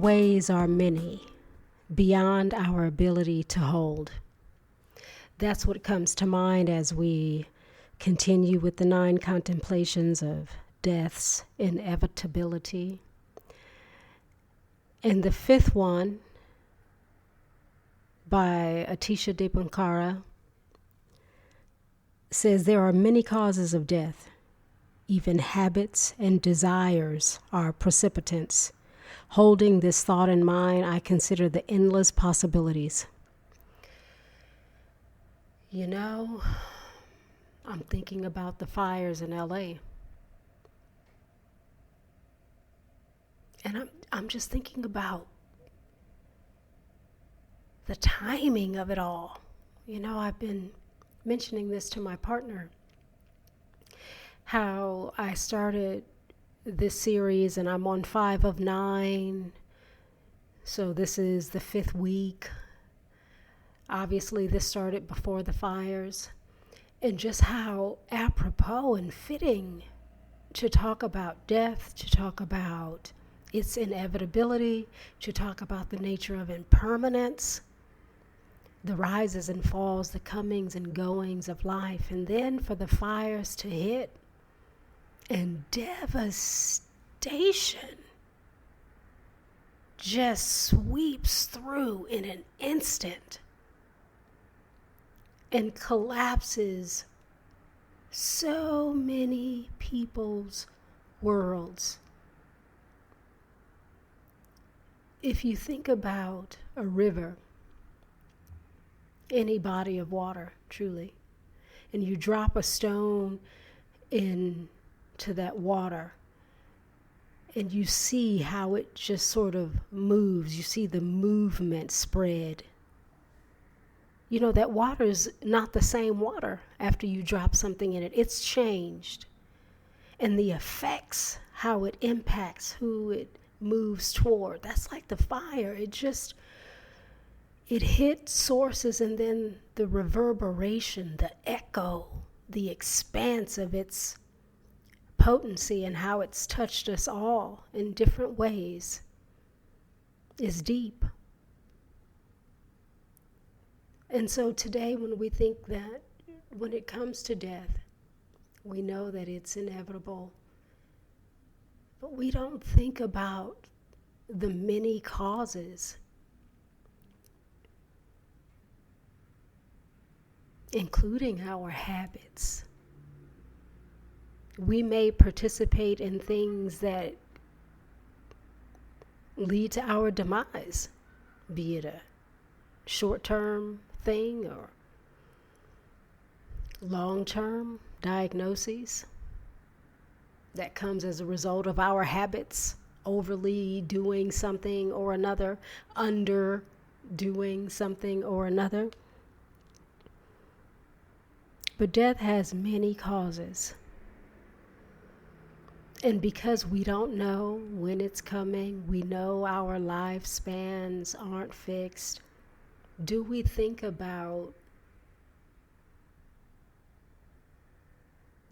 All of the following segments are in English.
ways are many, beyond our ability to hold. That's what comes to mind as we continue with the 9 contemplations of death's inevitability. And the 5th one, by Atisha Dipankara, says there are many causes of death. Even habits and desires are precipitants. Holding this thought in mind, I consider the endless possibilities. You know, I'm thinking about the fires in LA. And I'm just thinking about the timing of it all. You know, I've been mentioning this to my partner, how I started this series and I'm on 5 of 9. So this is the 5th week. Obviously, this started before the fires. And just how apropos and fitting to talk about death, to talk about its inevitability, to talk about the nature of impermanence, the rises and falls, the comings and goings of life, and then for the fires to hit and devastation just sweeps through in an instant and collapses so many people's worlds. If you think about a river, any body of water, truly, and you drop a stone into that water, and you see how it just sort of moves. You see the movement spread. You know, that water is not the same water after you drop something in it. It's changed. And the effects, how it impacts who it moves toward, that's like the fire. It hit sources, and then the reverberation, the echo, the expanse of its potency and how it's touched us all in different ways is deep. And so today, when we think that when it comes to death, we know that it's inevitable, but we don't think about the many causes, including our habits. We may participate in things that lead to our demise, be it a short-term thing or long-term diagnoses that comes as a result of our habits, overly doing something or another, under doing something or another. But death has many causes. And because we don't know when it's coming, we know our lifespans aren't fixed. Do we think about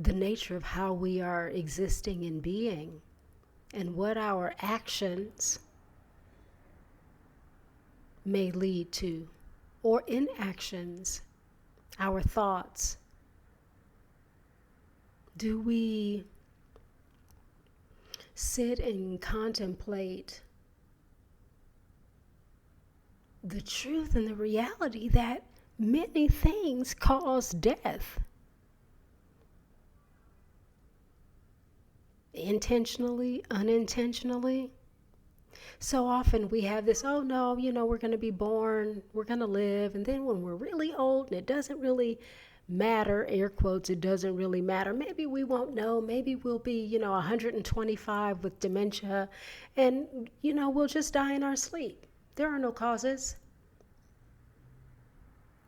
the nature of how we are existing and being, and what our actions may lead to, or inactions, our thoughts? Do we sit and contemplate the truth and the reality that many things cause death? Intentionally, unintentionally. So often we have this, oh no, we're going to be born, we're going to live, and then when we're really old and it doesn't really matter, air quotes, it doesn't really matter. Maybe we won't know. Maybe we'll be, 125 with dementia, and, we'll just die in our sleep. There are no causes.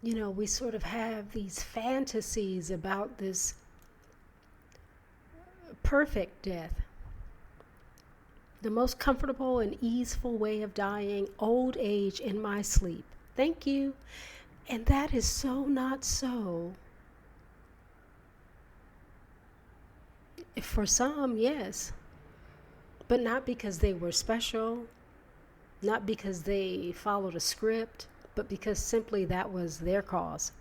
We sort of have these fantasies about this perfect death. The most comfortable and easeful way of dying, old age in my sleep. Thank you. And that is so not so. For some, yes. But not because they were special not because they followed a script, but because simply that was their cause.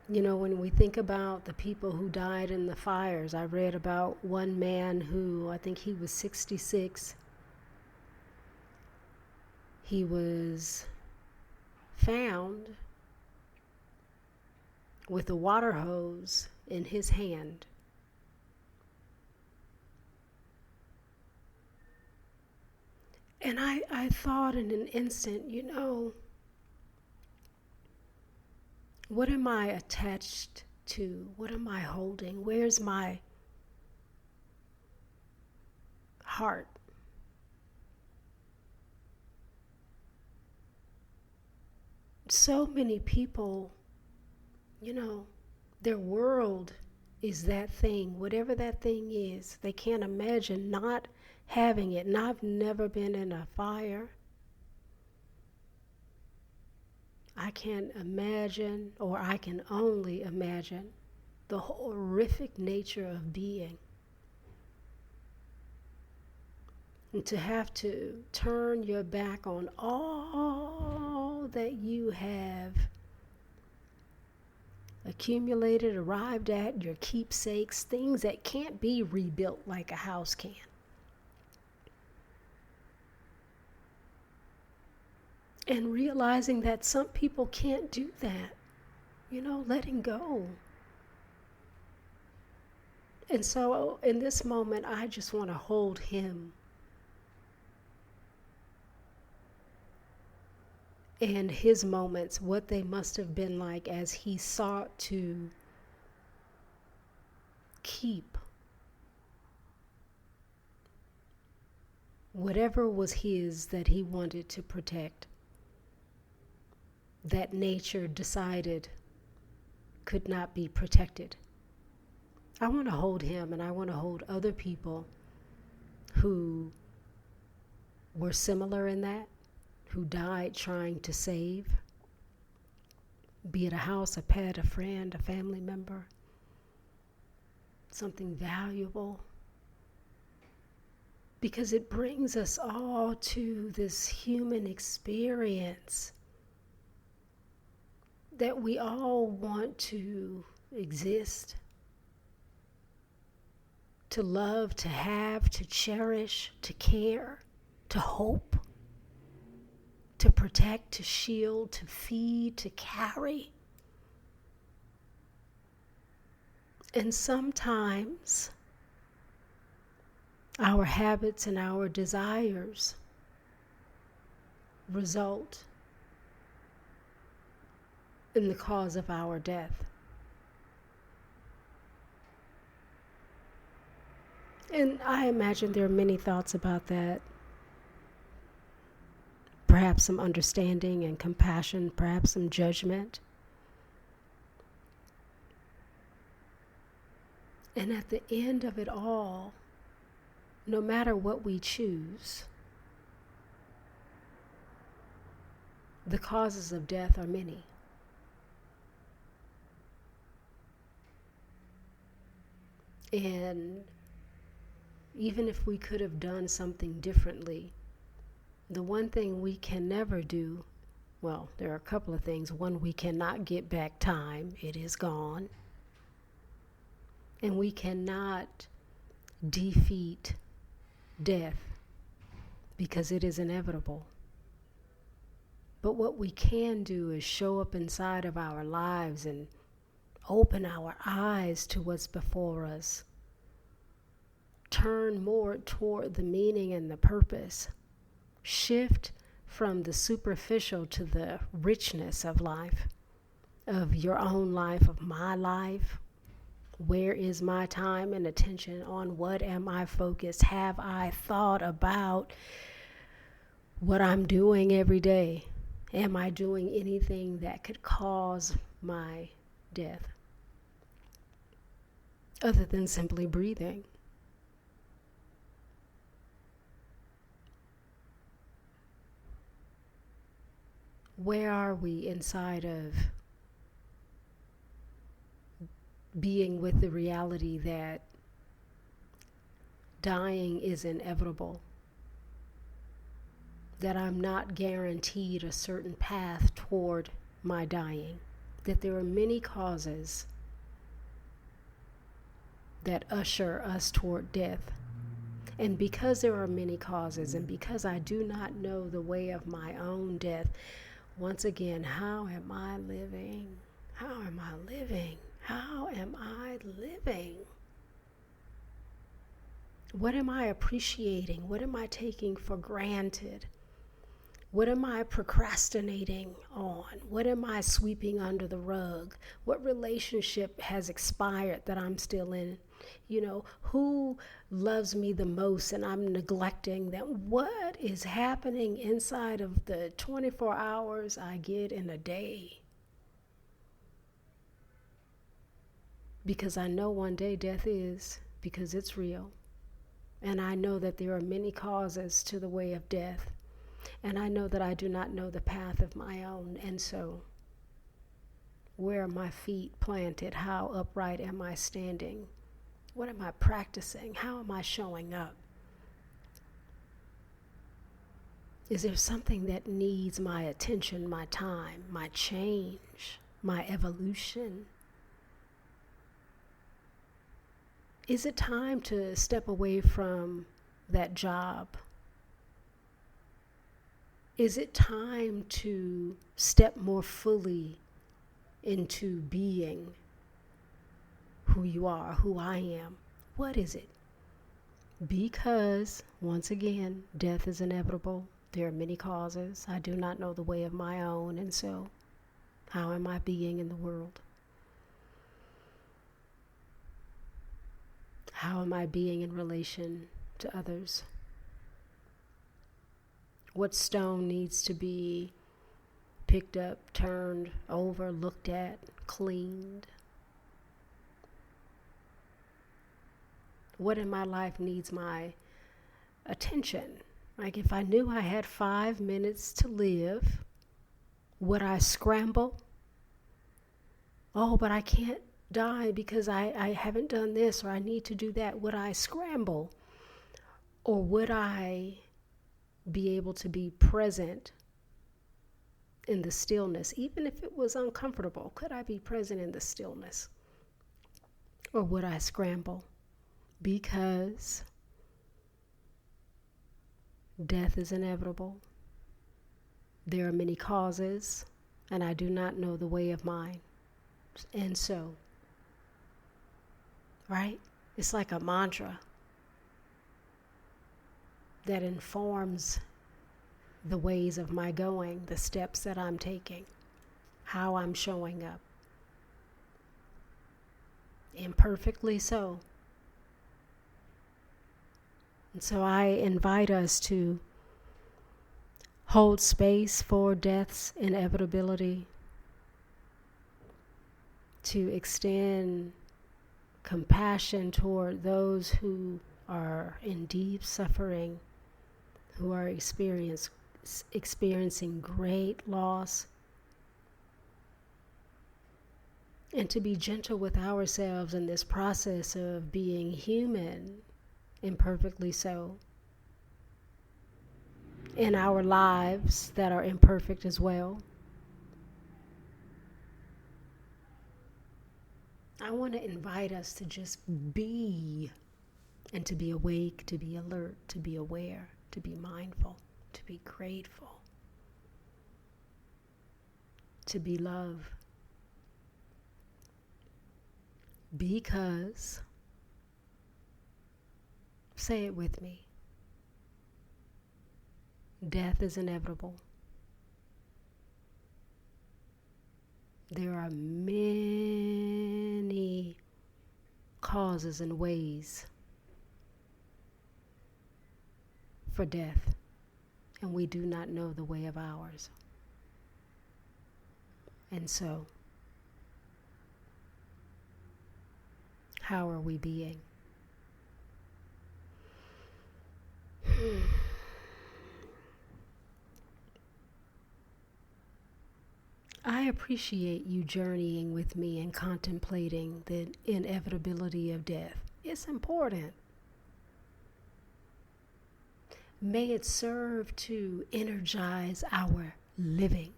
You know, when we think about the people who died in the fires, I read about one man who, I think he was 66. He was found with a water hose in his hand. And I thought in an instant, you know, what am I attached to? What am I holding? Where's my heart? So many people, you know, their world is that thing, whatever that thing is. They can't imagine not having it. And I've never been in a fire. I can't imagine, or I can only imagine, the horrific nature of being. And to have to turn your back on all that you have accumulated, arrived at, your keepsakes, things that can't be rebuilt like a house can. And realizing that some people can't do that, you know, letting go. And so in this moment, I just want to hold him and his moments, what they must have been like as he sought to keep whatever was his that he wanted to protect, that nature decided could not be protected. I want to hold him, and I want to hold other people who were similar in that, who died trying to save, be it a house, a pet, a friend, a family member, something valuable. Because it brings us all to this human experience that we all want to exist, to love, to have, to cherish, to care, to hope, to protect, to shield, to feed, to carry. And sometimes our habits and our desires result in the cause of our death. And I imagine there are many thoughts about that. Perhaps some understanding and compassion, perhaps some judgment. And at the end of it all, no matter what we choose, the causes of death are many. And even if we could have done something differently, the one thing we can never do, well, there are a couple of things. One, we cannot get back time. It is gone. And we cannot defeat death because it is inevitable. But what we can do is show up inside of our lives and open our eyes to what's before us. Turn more toward the meaning and the purpose. Shift from the superficial to the richness of life, of your own life, of my life. Where is my time and attention? On what am I focused? Have I thought about what I'm doing every day? Am I doing anything that could cause my death? Other than simply breathing. Where are we inside of being with the reality that dying is inevitable, that I'm not guaranteed a certain path toward my dying, that there are many causes that usher us toward death. And because there are many causes, and because I do not know the way of my own death, once again, how am I living? How am I living? How am I living? What am I appreciating? What am I taking for granted? What am I procrastinating on? What am I sweeping under the rug? What relationship has expired that I'm still in? Who loves me the most and I'm neglecting them? What is happening inside of the 24 hours I get in a day? Because I know one day death is, because it's real. And I know that there are many causes to the way of death. And I know that I do not know the path of my own. And so, where are my feet planted? How upright am I standing? What am I practicing? How am I showing up? Is there something that needs my attention, my time, my change, my evolution? Is it time to step away from that job? Is it time to step more fully into being who you are, who I am? What is it? Because, once again, death is inevitable. There are many causes. I do not know the way of my own, and so how am I being in the world? How am I being in relation to others? What stone needs to be picked up, turned over, looked at, cleaned? What in my life needs my attention? Like, if I knew I had 5 minutes to live, would I scramble? Oh, but I can't die because I haven't done this, or I need to do that. Would I scramble? Or would I be able to be present in the stillness, even if it was uncomfortable? Could I be present in the stillness? Or would I scramble? Because death is inevitable. There are many causes, and I do not know the way of mine. And so, right? It's like a mantra that informs the ways of my going, the steps that I'm taking, how I'm showing up. Imperfectly so. And so I invite us to hold space for death's inevitability, to extend compassion toward those who are in deep suffering, who are experiencing great loss, and to be gentle with ourselves in this process of being human, imperfectly so, in our lives that are imperfect as well. I want to invite us to just be, and to be awake, to be alert, to be aware, to be mindful, to be grateful, to be love. Because, say it with me, death is inevitable. There are many causes and ways for death, and we do not know the way of ours. And so, how are we being? I appreciate you journeying with me and contemplating the inevitability of death. It's important. May it serve to energize our living.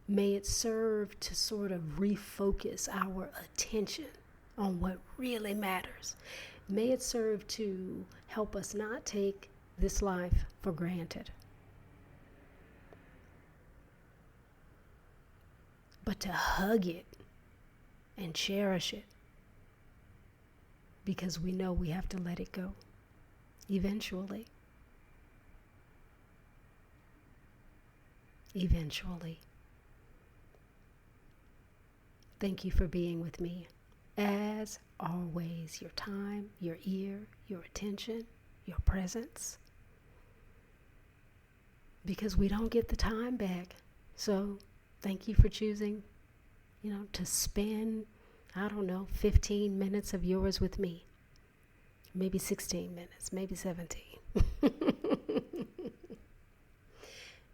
May it serve to sort of refocus our attention on what really matters. May it serve to help us not take this life for granted, but to hug it and cherish it, because we know we have to let it go eventually. Eventually. Thank you for being with me. As always, your time, your ear, your attention, your presence. Because we don't get the time back. So thank you for choosing, to spend, 15 minutes of yours with me. Maybe 16 minutes, maybe 17.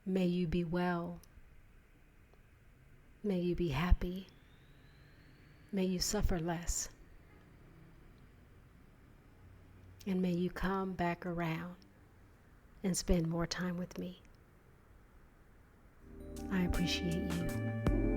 May you be well. May you be happy. May you suffer less. And may you come back around and spend more time with me. I appreciate you.